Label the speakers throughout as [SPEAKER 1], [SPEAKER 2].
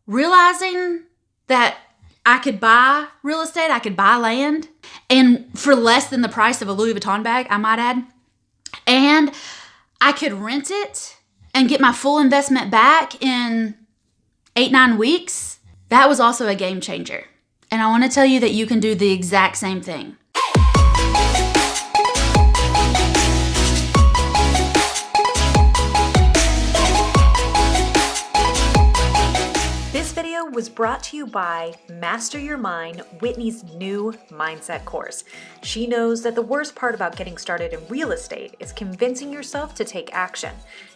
[SPEAKER 1] realizing that I could buy real estate, I could buy land, and for less than the price of a Louis Vuitton bag, I might add, and I could rent it and get my full investment back in 8-9 weeks, that was also a game changer. And I want to tell you that you can do the exact same thing.
[SPEAKER 2] This video was brought to you by Master Your Mind, Whitney's new mindset course. She knows that the worst part about getting started in real estate is convincing yourself to take action,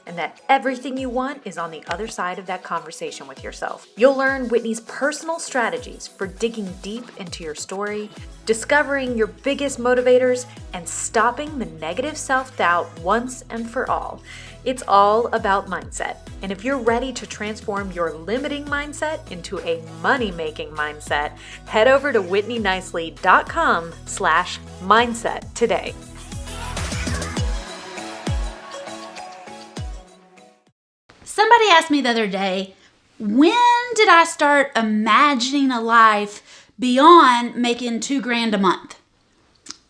[SPEAKER 2] and that everything you want is on the other side of that conversation with yourself. You'll learn Whitney's personal strategies for digging deep into your story, discovering your biggest motivators, and stopping the negative self-doubt once and for all. It's all about mindset. And if you're ready to transform your limiting mindset into a money-making mindset, head over to whitneynicely.com/mindset today.
[SPEAKER 1] Somebody asked me the other day, when did I start imagining a life beyond making $2,000 a month?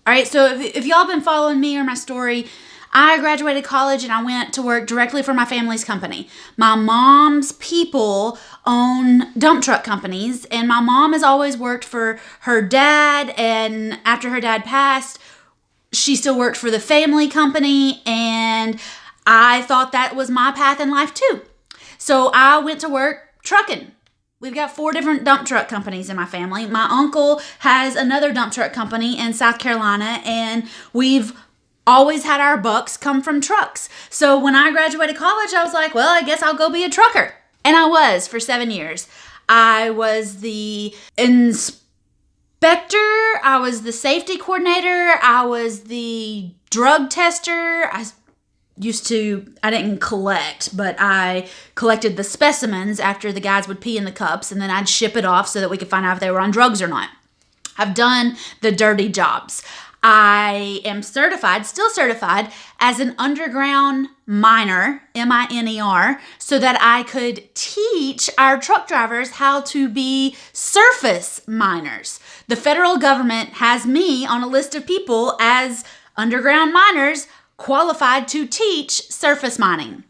[SPEAKER 1] All right, so if y'all been following me or my story, I graduated college and I went to work directly for my family's company. My mom's people own dump truck companies, and my mom has always worked for her dad, and after her dad passed, she still worked for the family company, and I thought that was my path in life too. So I went to work trucking. We've got 4 different dump truck companies in my family. My uncle has another dump truck company in South Carolina, and we've always had our bucks come from trucks. So when I graduated college, I was like, well, I guess I'll go be a trucker. And I was for 7 years. I was the inspector. I was the safety coordinator. I was the drug tester. I didn't collect, but I collected the specimens after the guys would pee in the cups, and then I'd ship it off so that we could find out if they were on drugs or not. I've done the dirty jobs. I am still certified as an underground miner, M-I-N-E-R, so that I could teach our truck drivers how to be surface miners. The federal government has me on a list of people as underground miners qualified to teach surface mining.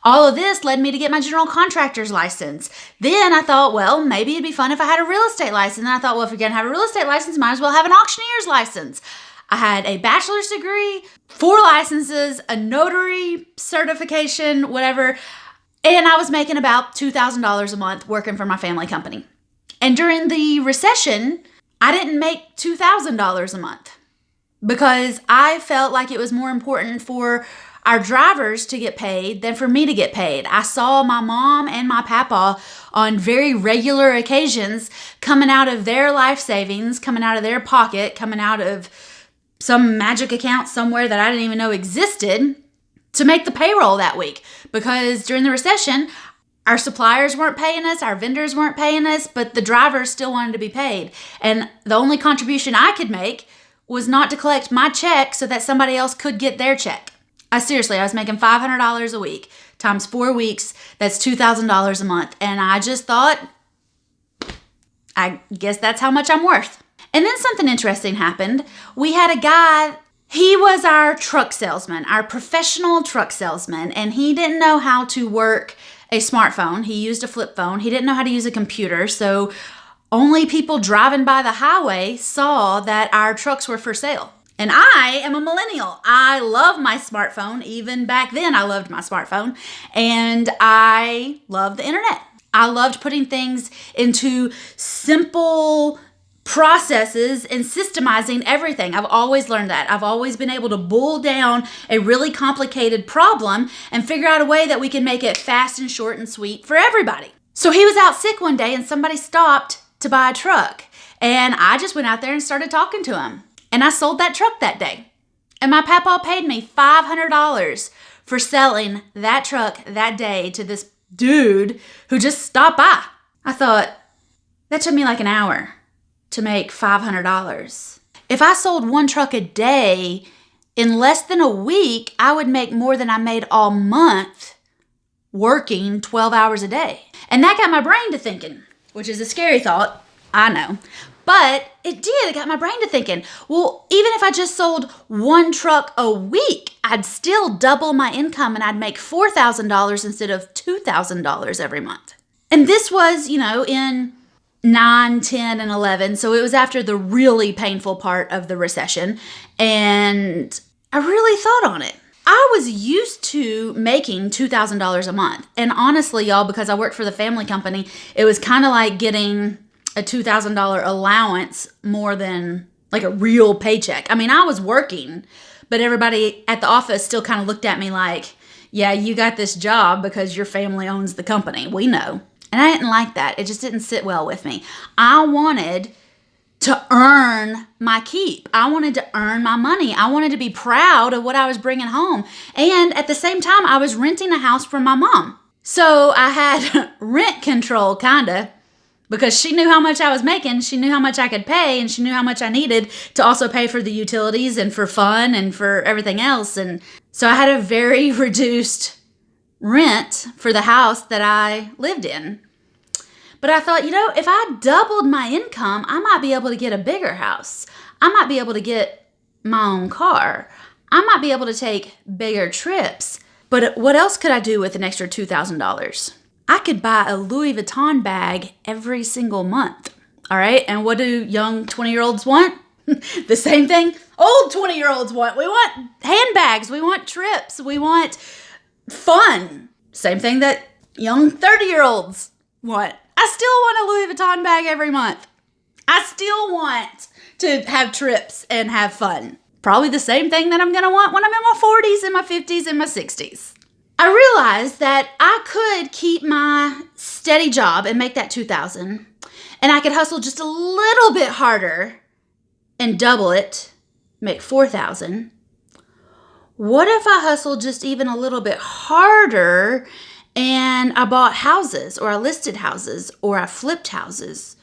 [SPEAKER 1] All of this led me to get my general contractor's license. Then I thought, well, maybe it'd be fun if I had a real estate license. And I thought, well, if you're going to have a real estate license, might as well have an auctioneer's license. I had a bachelor's degree, 4 licenses, a notary certification, whatever. And I was making about $2,000 a month working for my family company. And during the recession, I didn't make $2,000 a month because I felt like it was more important for our drivers to get paid than for me to get paid. I saw my mom and my papa on very regular occasions coming out of their life savings, coming out of their pocket, coming out of some magic account somewhere that I didn't even know existed to make the payroll that week. Because during the recession, our suppliers weren't paying us, our vendors weren't paying us, but the drivers still wanted to be paid. And the only contribution I could make was not to collect my check so that somebody else could get their check. I was making $500 a week times 4 weeks. That's $2,000 a month. And I just thought, I guess that's how much I'm worth. And then something interesting happened. We had a guy, he was our truck salesman, our professional truck salesman, and he didn't know how to work a smartphone. He used a flip phone. He didn't know how to use a computer. So only people driving by the highway saw that our trucks were for sale. And I am a millennial. I love my smartphone. Even back then, I loved my smartphone. And I love the internet. I loved putting things into simple processes and systemizing everything. I've always learned that. I've always been able to boil down a really complicated problem and figure out a way that we can make it fast and short and sweet for everybody. So he was out sick one day and somebody stopped to buy a truck. And I just went out there and started talking to him. And I sold that truck that day. And my papa paid me $500 for selling that truck that day to this dude who just stopped by. I thought, that took me like an hour to make $500. If I sold one truck a day, in less than a week, I would make more than I made all month working 12 hours a day. And that got my brain to thinking, which is a scary thought, I know. But it did. It got my brain to thinking, well, even if I just sold one truck a week, I'd still double my income and I'd make $4,000 instead of $2,000 every month. And this was, in 9, 10, and 11. So it was after the really painful part of the recession. And I really thought on it. I was used to making $2,000 a month. And honestly, y'all, because I worked for the family company, it was kind of like getting a $2,000 allowance more than like a real paycheck. I mean, I was working, but everybody at the office still kind of looked at me like, yeah, you got this job because your family owns the company. We know. And I didn't like that. It just didn't sit well with me. I wanted to earn my keep. I wanted to earn my money. I wanted to be proud of what I was bringing home. And at the same time, I was renting a house from my mom. So I had rent control, kind of. Because she knew how much I was making, she knew how much I could pay, and she knew how much I needed to also pay for the utilities and for fun and for everything else. And so I had a very reduced rent for the house that I lived in. But I thought, if I doubled my income, I might be able to get a bigger house. I might be able to get my own car. I might be able to take bigger trips. But what else could I do with an extra $2,000? I could buy a Louis Vuitton bag every single month. All right. And what do young 20-year-olds want? The same thing old 20-year-olds want. We want handbags. We want trips. We want fun. Same thing that young 30-year-olds want. I still want a Louis Vuitton bag every month. I still want to have trips and have fun. Probably the same thing that I'm going to want when I'm in my 40s and my 50s and my 60s. I realized that I could keep my steady job and make that $2,000, and I could hustle just a little bit harder and double it, make $4,000. What if I hustled just even a little bit harder and I bought houses, or I listed houses, or I flipped houses?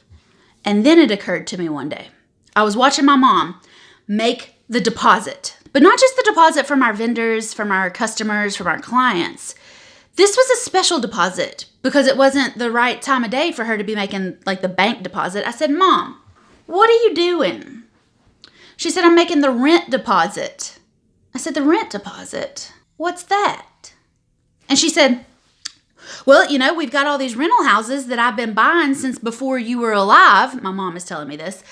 [SPEAKER 1] And then it occurred to me one day. I was watching my mom make the deposit. But not just the deposit from our vendors, from our customers, from our clients. This was a special deposit because it wasn't the right time of day for her to be making like the bank deposit. I said, Mom, what are you doing? She said, I'm making the rent deposit. I said, the rent deposit? What's that? And she said, well, we've got all these rental houses that I've been buying since before you were alive. My mom is telling me this.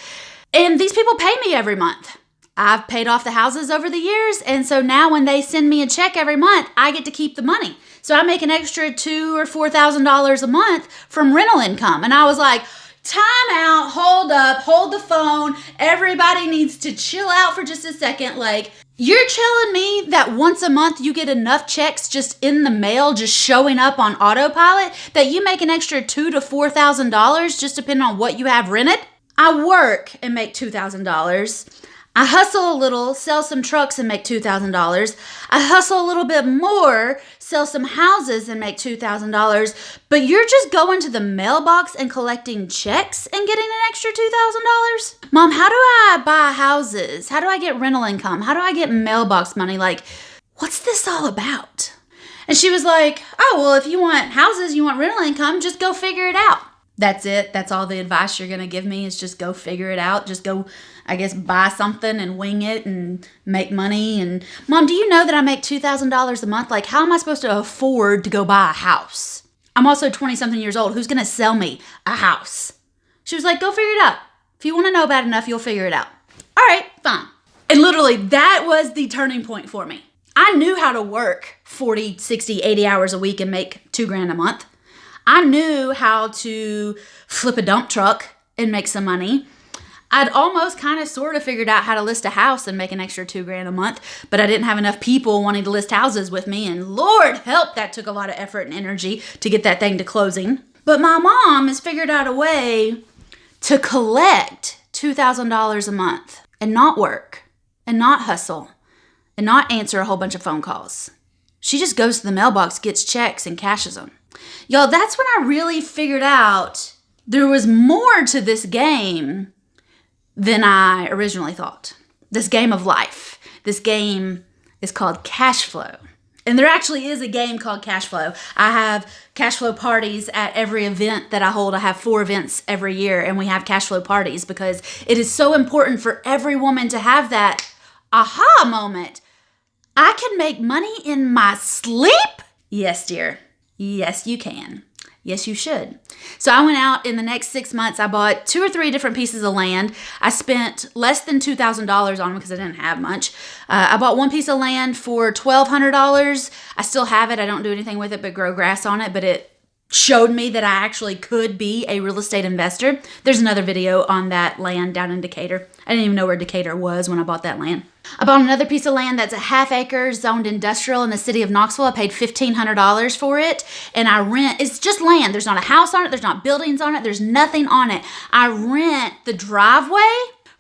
[SPEAKER 1] And these people pay me every month. I've paid off the houses over the years, and so now when they send me a check every month, I get to keep the money. So I make an extra $2,000 or $4,000 a month from rental income. And I was like, time out, hold up, hold the phone. Everybody needs to chill out for just a second. Like, you're telling me that once a month you get enough checks just in the mail, just showing up on autopilot, that you make an extra $2,000 to $4,000 just depending on what you have rented? I work and make $2,000. I hustle a little, sell some trucks and make $2,000. I hustle a little bit more, sell some houses and make $2,000. But you're just going to the mailbox and collecting checks and getting an extra $2,000? Mom, how do I buy houses? How do I get rental income? How do I get mailbox money? Like, what's this all about? And she was like, oh, well, if you want houses, you want rental income, just go figure it out. That's it. That's all the advice you're going to give me is just go figure it out. Just go, I guess, buy something and wing it and make money. And Mom, do you know that I make $2,000 a month? Like, how am I supposed to afford to go buy a house? I'm also 20-something years old. Who's going to sell me a house? She was like, go figure it out. If you want to know bad enough, you'll figure it out. All right, fine. And literally, that was the turning point for me. I knew how to work 40, 60, 80 hours a week and make $2,000 a month. I knew how to flip a dump truck and make some money. I'd almost kind of sort of figured out how to list a house and make an extra $2,000 a month, but I didn't have enough people wanting to list houses with me. And Lord help, that took a lot of effort and energy to get that thing to closing. But my mom has figured out a way to collect $2,000 a month and not work and not hustle and not answer a whole bunch of phone calls. She just goes to the mailbox, gets checks, and cashes them. Y'all, that's when I really figured out there was more to this game than I originally thought. This game of life. This game is called cash flow. And there actually is a game called Cash Flow. I have cash flow parties at every event that I hold. I have 4 events every year, and we have cash flow parties because it is so important for every woman to have that aha moment. I can make money in my sleep? Yes, dear. Yes, you can. Yes, you should. So I went out in the next 6 months. I bought 2 or 3 different pieces of land. I spent less than $2,000 on them because I didn't have much. I bought one piece of land for $1,200. I still have it. I don't do anything with it but grow grass on it, but it showed me that I actually could be a real estate investor. There's another video on that land down in Decatur. I didn't even know where Decatur was when I bought that land. I bought another piece of land that's a ½ acre zoned industrial in the city of Knoxville. I paid $1,500 for it, and I rent. It's just land. There's not a house on it. There's not buildings on it. There's nothing on it. I rent the driveway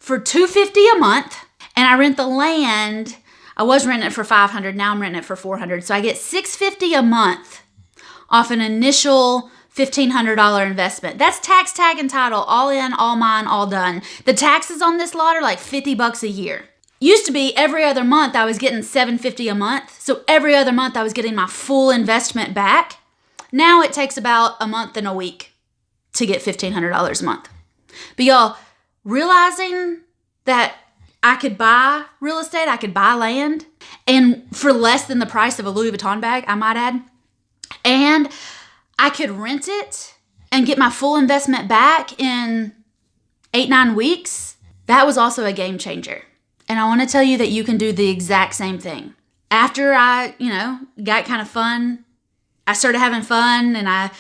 [SPEAKER 1] for $250 a month, and I rent the land. I was renting it for $500. Now I'm renting it for $400. So I get $650 a month off an initial $1,500 investment. That's tax, tag, and title, all in, all mine, all done. The taxes on this lot are like $50 a year. Used to be every other month I was getting $750 a month. So every other month I was getting my full investment back. Now it takes about a month and a week to get $1,500 a month. But y'all, realizing that I could buy real estate, I could buy land, and for less than the price of a Louis Vuitton bag, I might add, and I could rent it and get my full investment back in 8-9 weeks. That was also a game changer. And I want to tell you that you can do the exact same thing. After I, got kind of fun, I started having fun and I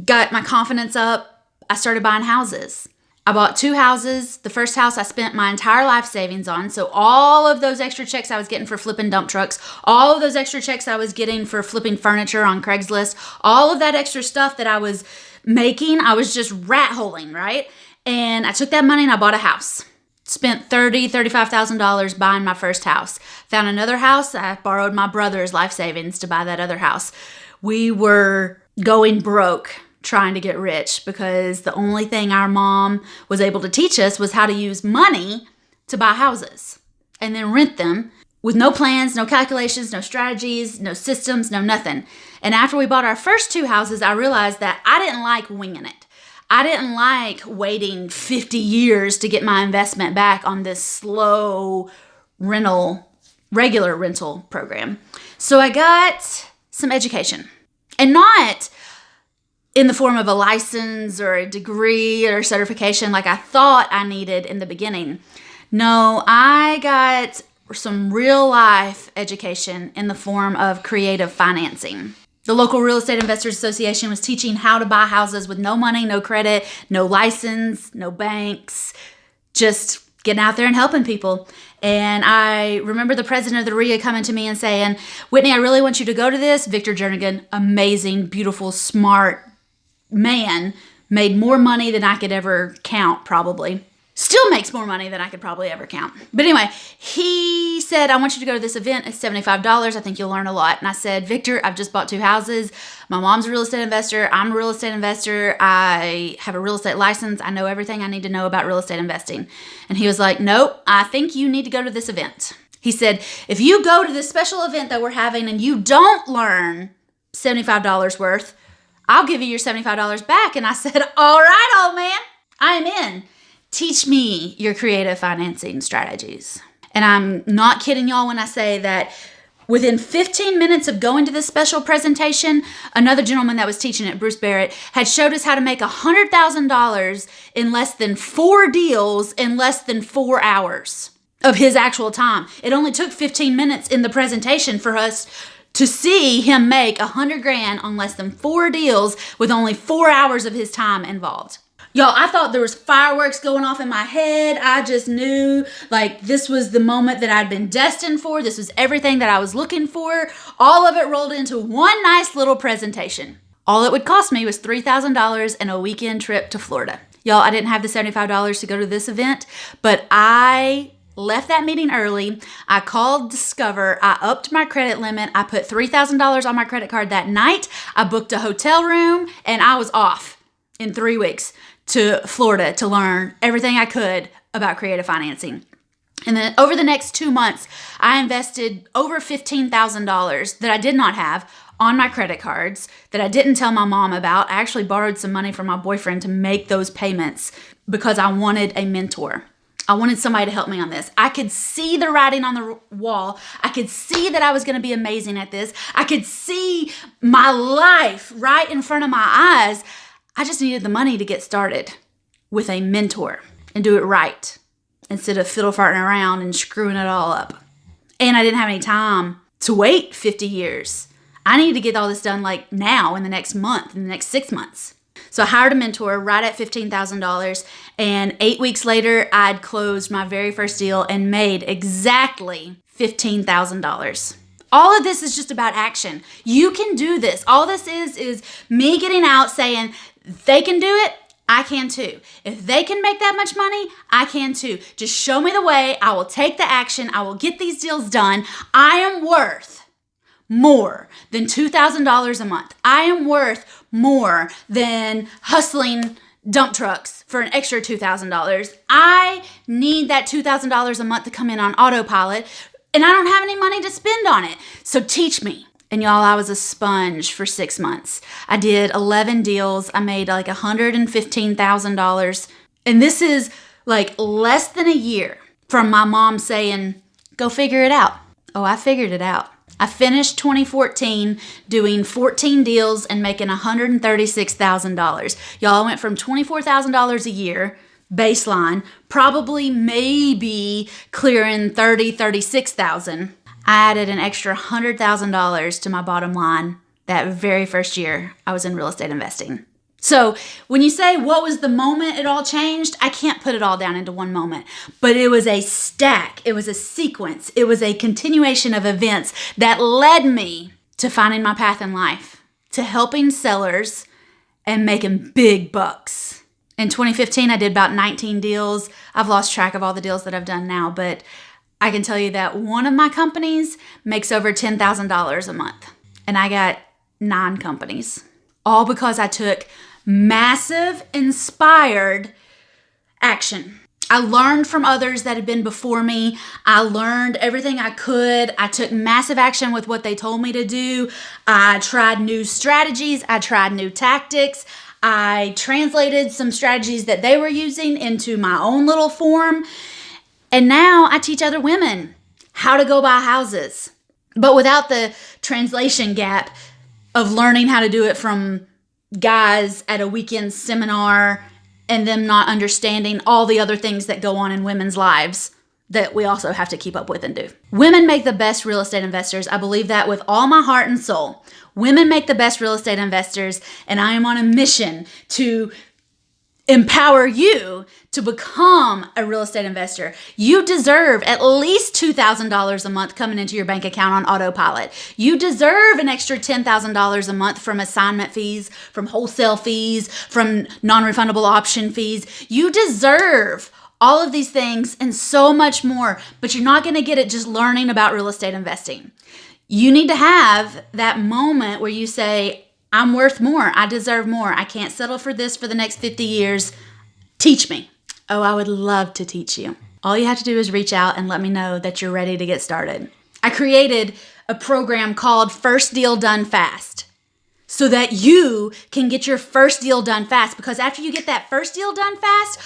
[SPEAKER 1] got my confidence up. I started buying houses. I bought 2 houses. The first house I spent my entire life savings on. So all of those extra checks I was getting for flipping dump trucks, all of those extra checks I was getting for flipping furniture on Craigslist, all of that extra stuff that I was making, I was just rat holing, right? And I took that money and I bought a house. Spent $35,000 buying my first house. Found another house. I borrowed my brother's life savings to buy that other house. We were going broke trying to get rich because the only thing our mom was able to teach us was how to use money to buy houses and then rent them with no plans, no calculations, no strategies, no systems, no nothing. And after we bought our first 2 houses, I realized that I didn't like winging it. I didn't like waiting 50 years to get my investment back on this slow regular rental program. So I got some education, and not in the form of a license or a degree or certification like I thought I needed in the beginning. No, I got some real life education in the form of creative financing. The local Real Estate Investors Association was teaching how to buy houses with no money, no credit, no license, no banks, just getting out there and helping people. And I remember the president of the RIA coming to me and saying, "Whitney, I really want you to go to this." Victor Jernigan, amazing, beautiful, smart man, made more money than I could ever count, probably. Still makes more money than I could probably ever count. But anyway, he said, "I want you to go to this event. It's $75. I think you'll learn a lot." And I said, "Victor, I've just bought 2 houses. My mom's a real estate investor. I'm a real estate investor. I have a real estate license. I know everything I need to know about real estate investing." And he was like, "Nope, I think you need to go to this event." He said, "If you go to this special event that we're having and you don't learn $75 worth, I'll give you your $75 back." And I said, "All right, old man, I am in. Teach me your creative financing strategies." And I'm not kidding y'all when I say that within 15 minutes of going to this special presentation, another gentleman that was teaching it, Bruce Barrett, had showed us how to make $100,000 in less than 4 deals in less than 4 hours of his actual time. It only took 15 minutes in the presentation for us to see him make $100,000 on less than 4 deals with only 4 hours of his time involved. Y'all, I thought there was fireworks going off in my head. I just knew like this was the moment that I'd been destined for. This was everything that I was looking for. All of it rolled into one nice little presentation. All it would cost me was $3,000 and a weekend trip to Florida. Y'all, I didn't have the $75 to go to this event, but I left that meeting early. I called Discover. I upped my credit limit. I put $3,000 on my credit card that night. I booked a hotel room and I was off in 3 weeks to Florida to learn everything I could about creative financing. And then over the next 2 months, I invested over $15,000 that I did not have on my credit cards that I didn't tell my mom about. I actually borrowed some money from my boyfriend to make those payments because I wanted a mentor. I wanted somebody to help me on this. I could see the writing on the wall. I could see that I was going to be amazing at this. I could see my life right in front of my eyes. I just needed the money to get started with a mentor and do it right instead of fiddle farting around and screwing it all up. And I didn't have any time to wait 50 years. I needed to get all this done like now in the next month, in the next 6 months. So I hired a mentor right at $15,000, and 8 weeks later, I'd closed my very first deal and made exactly $15,000. All of this is just about action. You can do this. All this is me getting out saying, they can do it, I can too. If they can make that much money, I can too. Just show me the way. I will take the action. I will get these deals done. I am worth more than $2,000 a month. I am worth more than hustling dump trucks for an extra $2,000. I need that $2,000 a month to come in on autopilot, and I don't have any money to spend on it. So teach me. And y'all, I was a sponge for 6 months. I did 11 deals. I made like $115,000. And this is like less than a year from my mom saying, go figure it out. Oh, I figured it out. I finished 2014 doing 14 deals and making $136,000. Y'all, I went from $24,000 a year baseline, probably maybe clearing $36,000. I added an extra $100,000 to my bottom line that very first year I was in real estate investing. So when you say what was the moment it all changed, I can't put it all down into one moment, but it was a stack. It was a sequence. It was a continuation of events that led me to finding my path in life, to helping sellers and making big bucks. In 2015, I did about 19 deals. I've lost track of all the deals that I've done now, but I can tell you that one of my companies makes over $10,000 a month, and I got 9 companies, all because I took massive, inspired action. I learned from others that had been before me. I learned everything I could. I took massive action with what they told me to do. I tried new strategies. I tried new tactics. I translated some strategies that they were using into my own little form. And now I teach other women how to go buy houses, but without the translation gap of learning how to do it from guys at a weekend seminar and them not understanding all the other things that go on in women's lives that we also have to keep up with and do. Women make the best real estate investors. I believe that with all my heart and soul. Women make the best real estate investors, and I am on a mission to empower you to become a real estate investor. You deserve at least $2,000 a month coming into your bank account on autopilot. You deserve an extra $10,000 a month from assignment fees, from wholesale fees, from non-refundable option fees. You deserve all of these things and so much more, but you're not going to get it just learning about real estate investing. You need to have that moment where you say, I'm worth more. I deserve more. I can't settle for this for the next 50 years. Teach me. Oh, I would love to teach you. All you have to do is reach out and let me know that you're ready to get started. I created a program called First Deal Done Fast so that you can get your first deal done fast, because after you get that first deal done fast,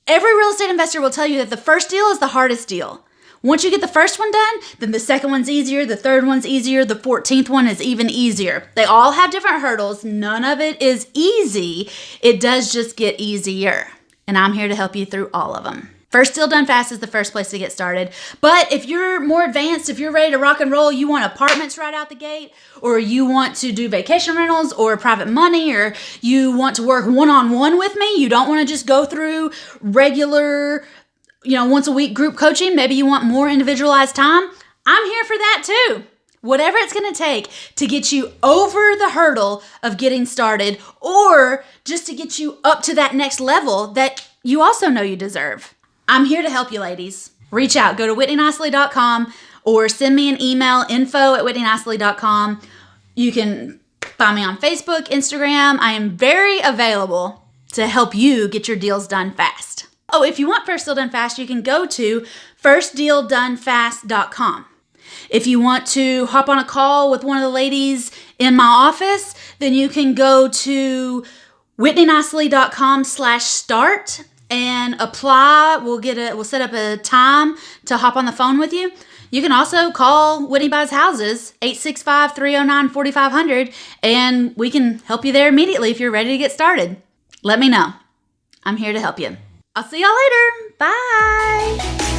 [SPEAKER 1] every real estate investor will tell you that the first deal is the hardest deal. Once you get the first one done, then the second one's easier, the third one's easier, the 14th one is even easier. They all have different hurdles. None of it is easy. It does just get easier. And I'm here to help you through all of them. First Deal Done Fast is the first place to get started. But if you're more advanced, if you're ready to rock and roll, you want apartments right out the gate, or you want to do vacation rentals or private money, or you want to work one-on-one with me, you don't want to just go through regular once a week group coaching, maybe you want more individualized time, I'm here for that too. Whatever it's going to take to get you over the hurdle of getting started, or just to get you up to that next level that you also know you deserve. I'm here to help you, ladies. Reach out. Go to whitneynicely.com or send me an email, info@whitneynicely.com. You can find me on Facebook, Instagram. I am very available to help you get your deals done fast. Oh, if you want First Deal Done Fast, you can go to firstdealdonefast.com. If you want to hop on a call with one of the ladies in my office, then you can go to whitneynicely.com/start and apply. We'll set up a time to hop on the phone with you. You can also call Whitney Buys Houses, 865-309-4500, and we can help you there immediately if you're ready to get started. Let me know. I'm here to help you. I'll see y'all later. Bye.